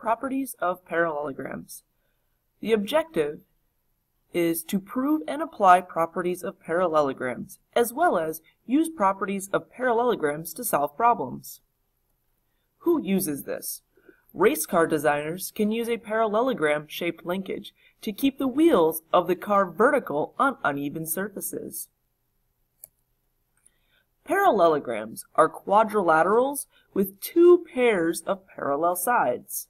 properties of parallelograms. The objective is to prove and apply properties of parallelograms, as well as use properties of parallelograms to solve problems. Who uses this? Race car designers can use a parallelogram-shaped linkage to keep the wheels of the car vertical on uneven surfaces. Parallelograms are quadrilaterals with two pairs of parallel sides.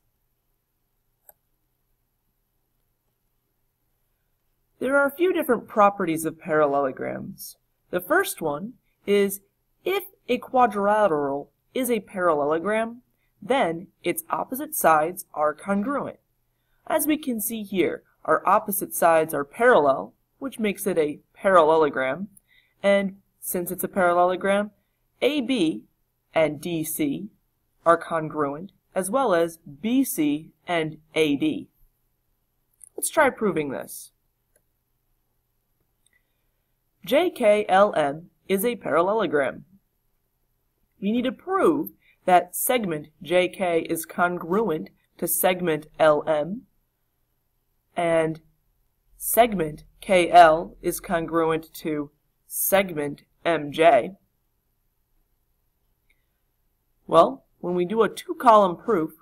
There are a few different properties of parallelograms. The first one is if a quadrilateral is a parallelogram, then its opposite sides are congruent. As we can see here, our opposite sides are parallel, which makes it a parallelogram, and since it's a parallelogram, AB and DC are congruent, as well as BC and AD. Let's try proving this. JKLM is a parallelogram. We need to prove that segment JK is congruent to segment LM, and segment KL is congruent to segment MJ. Well, when we do a two-column proof,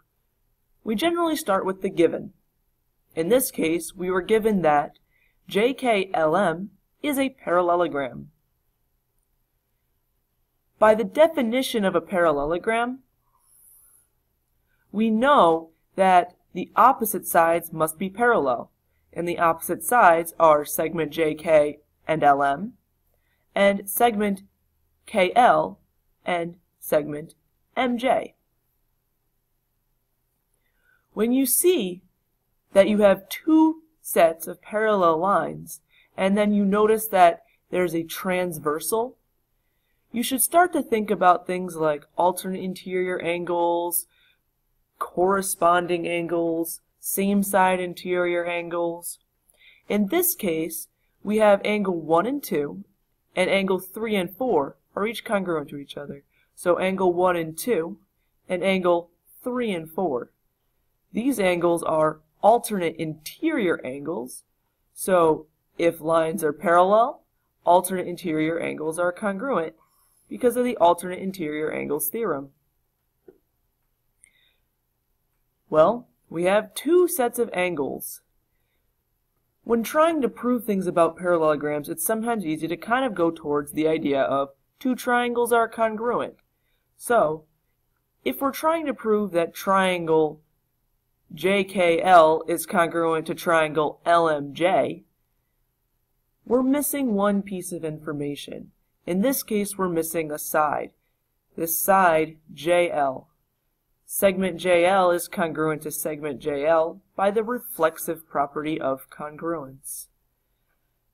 we generally start with the given. In this case, we were given that JKLM is a parallelogram. By the definition of a parallelogram, we know that the opposite sides must be parallel, and the opposite sides are segment JK and LM, and segment KL and segment MJ. When you see that you have two sets of parallel lines, and then you notice that there's a transversal, you should start to think about things like alternate interior angles, corresponding angles, same side interior angles. In this case, we have angle 1 and 2, and angle 3 and 4 are each congruent to each other. So angle 1 and 2, and angle 3 and 4. These angles are alternate interior angles, so if lines are parallel, alternate interior angles are congruent because of the alternate interior angles theorem. Well, we have two sets of angles. When trying to prove things about parallelograms, it's sometimes easy to kind of go towards the idea of two triangles are congruent. So, if we're trying to prove that triangle JKL is congruent to triangle LMJ, we're missing one piece of information. In this case, we're missing a side. This side, JL. Segment JL is congruent to segment JL by the reflexive property of congruence.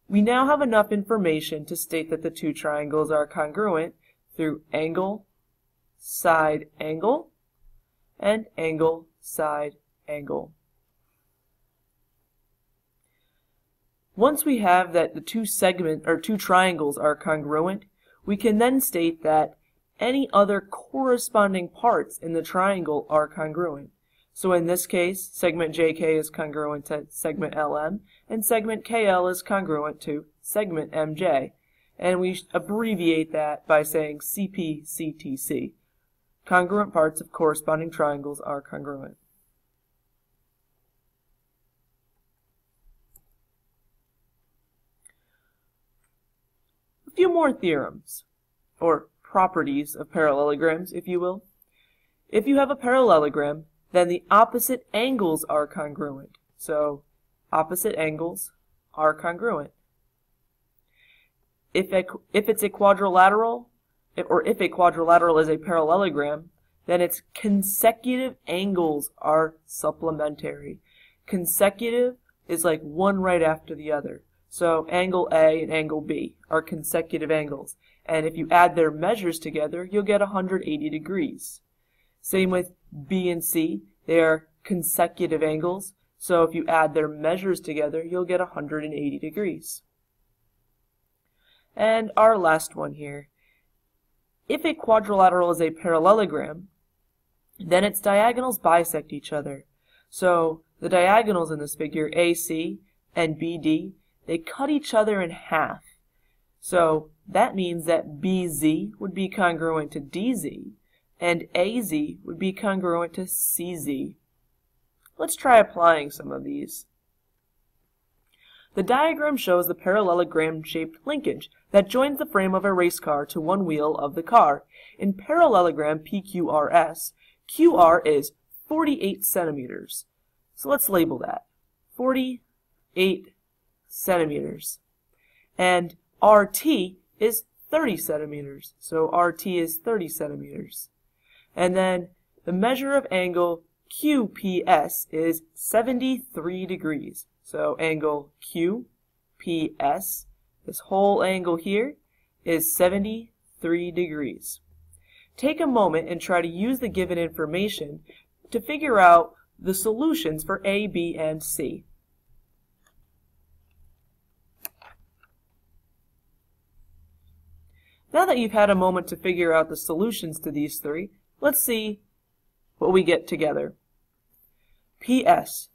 We now have enough information to state that the two triangles are congruent through angle, side angle, and angle, side angle. Once we have that the two triangles are congruent, we can then state that any other corresponding parts in the triangle are congruent. So in this case, segment JK is congruent to segment LM, and segment KL is congruent to segment MJ. And we abbreviate that by saying CPCTC. Congruent parts of corresponding triangles are congruent. A few more theorems, or properties of parallelograms, if you will. If you have a parallelogram, then the opposite angles are congruent. So, opposite angles are congruent. If it's a quadrilateral, or if a quadrilateral is a parallelogram, then its consecutive angles are supplementary. Consecutive is like one right after the other. So angle A and angle B are consecutive angles. And if you add their measures together, you'll get 180 degrees. Same with B and C. They are consecutive angles. So if you add their measures together, you'll get 180 degrees. And our last one here. If a quadrilateral is a parallelogram, then its diagonals bisect each other. So the diagonals in this figure, AC and BD, they cut each other in half. So that means that BZ would be congruent to DZ, and AZ would be congruent to CZ. Let's try applying some of these. The diagram shows the parallelogram-shaped linkage that joins the frame of a race car to one wheel of the car. In parallelogram PQRS, QR is 48 centimeters. So let's label that. 48 centimeters. And RT is 30 centimeters. So RT is 30 centimeters. And then the measure of angle QPS is 73 degrees. So angle QPS, this whole angle here, is 73 degrees. Take a moment and try to use the given information to figure out the solutions for A, B, and C. Now that you've had a moment to figure out the solutions to these three, let's see what we get together. PS.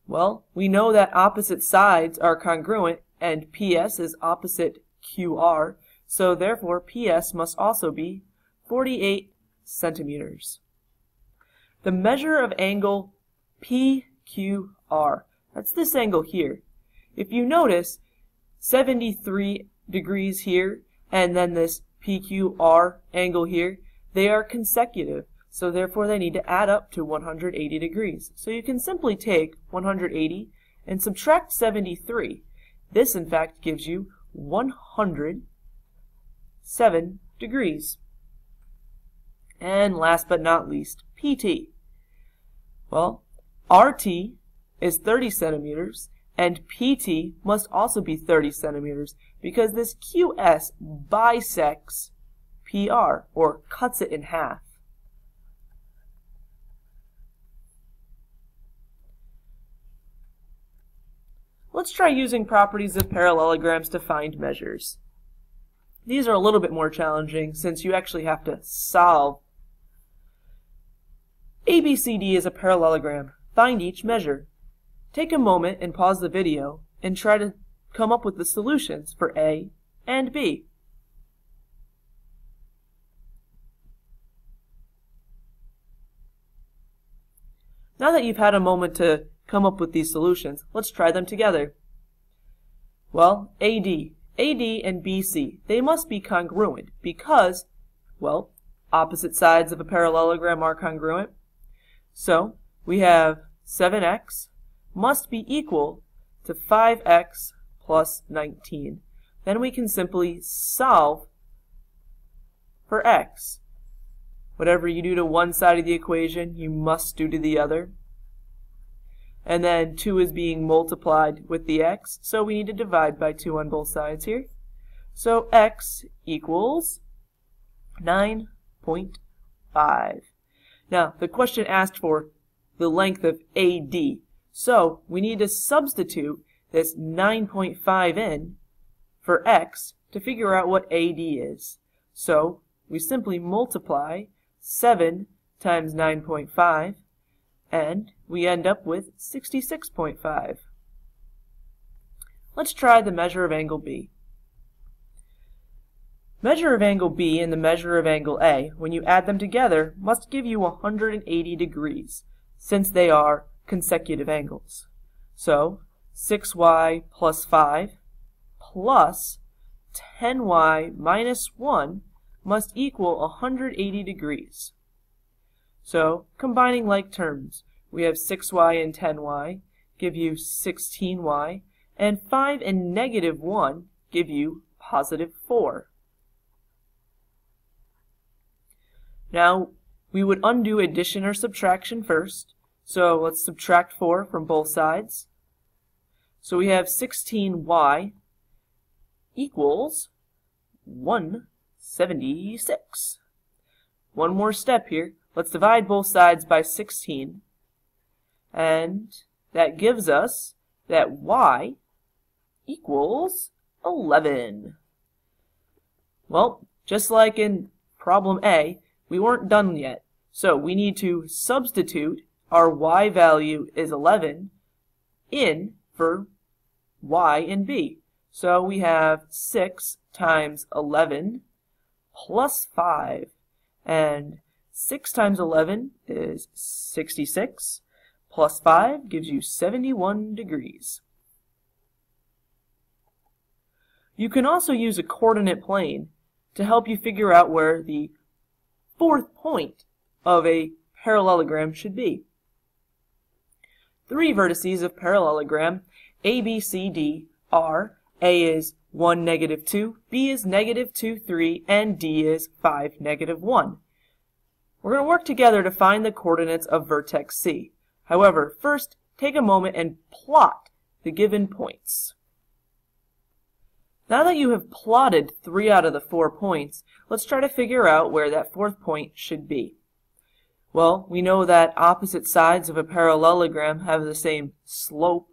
Well, we know that opposite sides are congruent, and PS is opposite QR, so therefore PS must also be 48 centimeters. The measure of angle PQR, that's this angle here. If you notice, 73 degrees here, and then this PQR angle here, they are consecutive. So therefore they need to add up to 180 degrees. So you can simply take 180 and subtract 73. This in fact gives you 107 degrees. And last but not least, PT. Well, RT is 30 centimeters and PT must also be 30 centimeters because this QS bisects PR, or cuts it in half. Let's try using properties of parallelograms to find measures. These are a little bit more challenging since you actually have to solve. ABCD is a parallelogram. Find each measure. Take a moment and pause the video and try to come up with the solutions for A and B. Now that you've had a moment to come up with these solutions, let's try them together. Well, AD and BC, they must be congruent because, well, opposite sides of a parallelogram are congruent. So we have 7x must be equal to 5x plus 19. Then we can simply solve for x. Whatever you do to one side of the equation, you must do to the other. And then 2 is being multiplied with the x, so we need to divide by 2 on both sides here. So x equals 9.5. Now, the question asked for the length of AD, so we need to substitute this 9.5 in for x to figure out what AD is. So we simply multiply 7 times 9.5, and we end up with 66.5. Let's try the measure of angle B. Measure of angle B and the measure of angle A, when you add them together, must give you 180 degrees, since they are consecutive angles. So 6y plus 5 plus 10y minus 1 must equal 180 degrees. So, combining like terms, we have 6y and 10y give you 16y, and 5 and negative 1 give you positive 4. Now, we would undo addition or subtraction first, so let's subtract 4 from both sides. So we have 16y equals 176. One more step here. Let's divide both sides by 16, and that gives us that y equals 11. Well, just like in problem A, we weren't done yet, so we need to substitute our y value is 11 in for y and b. So we have 6 times 11 plus 5. And 6 times 11 is 66. Plus 5 gives you 71 degrees. You can also use a coordinate plane to help you figure out where the fourth point of a parallelogram should be. 3 vertices of parallelogram A, B, C, D are A is 1, negative 2, B is negative 2, 3, and D is 5, negative 1. We're going to work together to find the coordinates of vertex C. However, first, take a moment and plot the given points. Now that you have plotted 3 out of the 4 points, let's try to figure out where that fourth point should be. Well, we know that opposite sides of a parallelogram have the same slope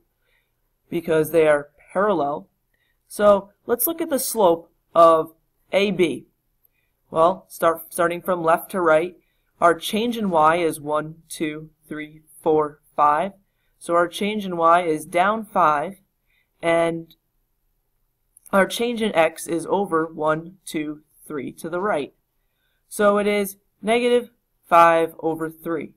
because they are parallel. So let's look at the slope of AB. Well, starting from left to right, our change in y is 1, 2, 3, 4, 5. So our change in y is down 5, and our change in x is over 1, 2, 3 to the right. So it is negative 5 over 3.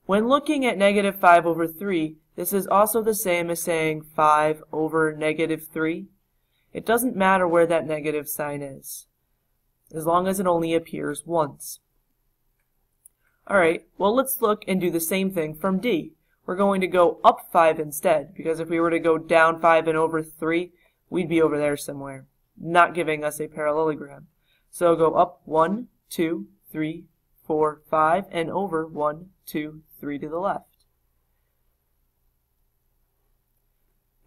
When looking at negative 5 over 3, this is also the same as saying 5 over negative 3. It doesn't matter where that negative sign is, as long as it only appears once. Alright, well let's look and do the same thing from D. We're going to go up 5 instead, because if we were to go down 5 and over 3, we'd be over there somewhere, not giving us a parallelogram. So go up 1, 2, 3, 4, 5, and over 1, 2, 3 to the left.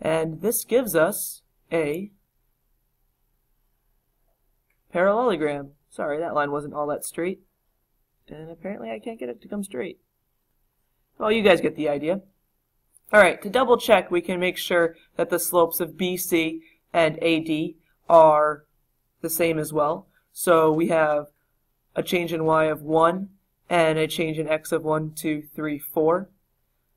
And this gives us a parallelogram. Sorry, that line wasn't all that straight. And apparently I can't get it to come straight. Well, you guys get the idea. Alright, to double check, we can make sure that the slopes of BC and AD are the same as well. So we have a change in y of 1 and a change in x of 1, 2, 3, 4.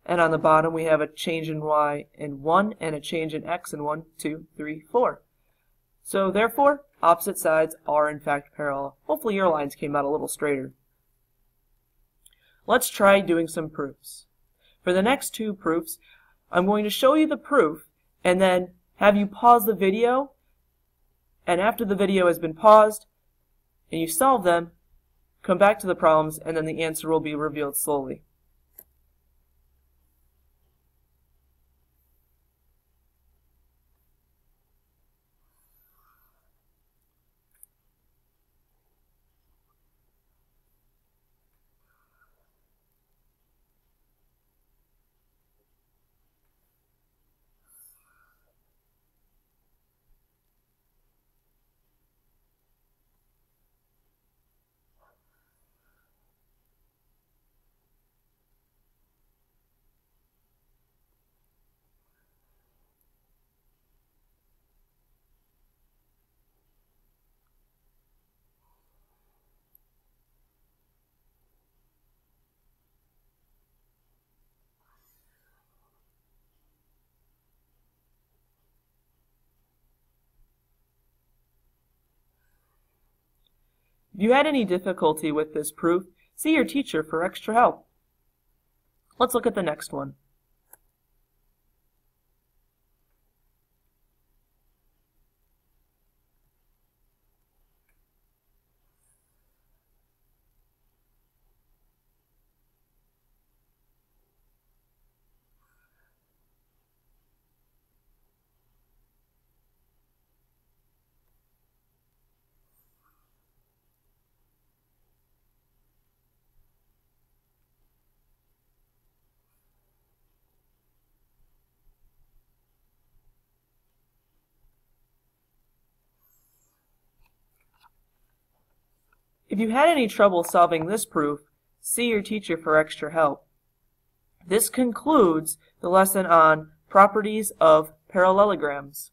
And on the bottom we have a change in y in 1 and a change in x in 1, 2, 3, 4. So therefore, opposite sides are in fact parallel. Hopefully your lines came out a little straighter. Let's try doing some proofs. For the next 2 proofs, I'm going to show you the proof and then have you pause the video, and after the video has been paused and you solve them, come back to the problems and then the answer will be revealed slowly. If you had any difficulty with this proof, see your teacher for extra help. Let's look at the next one. If you had any trouble solving this proof, see your teacher for extra help. This concludes the lesson on properties of parallelograms.